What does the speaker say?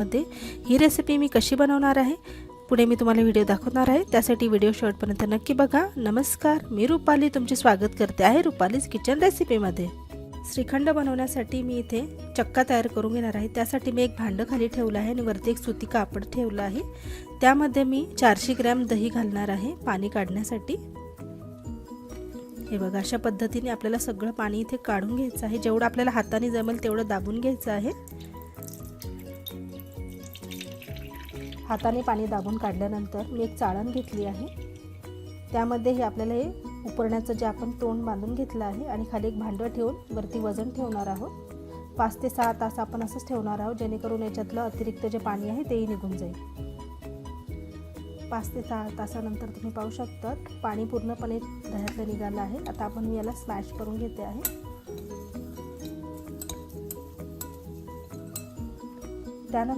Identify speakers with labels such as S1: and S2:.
S1: मध्ये ही रेसिपी मी कशी बनवणार आहे पुढे मी तुम्हाला व्हिडिओ दाखवणार आहे। त्यासाठी व्हिडिओ शेवटपर्यंत नक्की बघा। नमस्कार, मी रुपाली तुमचे स्वागत करते आहे रुपालीज किचन रेसिपीमध्ये। श्रीखंड बनवण्यासाठी मी इथे चक्का तयार करून घेणार आहे। त्यासाठी मी एक भांडं खाली ठेवलं आहे आणि वरती एक सुती कापड ठेवलं आहे। त्यामध्ये मी 400 ग्रॅम दही घालणार आहे पाणी काढण्यासाठी। हे बघा, अशा पद्धतीने आपल्याला सगळं पाणी इथे काढून घ्यायचं आहे। जेवढं आपल्याला हाताने जमेल तेवढं दाबून घ्यायचं आहे। हाताने पाणी दाबून काढल्यानंतर मी एक चाळण घेतली आहे। त्यामध्ये हे आपल्याला हे उपरण्याचं जे आपण तोंड बांधून घेतलं आहे आणि खाली एक भांडं ठेवून वरती वजन ठेवणार आहोत। 5 ते 6 तास आपण असंच ठेवणार आहोत, जेणेकरून याच्यातलं अतिरिक्त जे पाणी आहे तेही निघून जाईल। 5 ते 6 तासानंतर तुम्ही पाहू शकता पाणी पूर्णपणे दह्यातलं निघालं आहे। आता आपण याला स्मॅश करून घेते आहे। त्यानंतर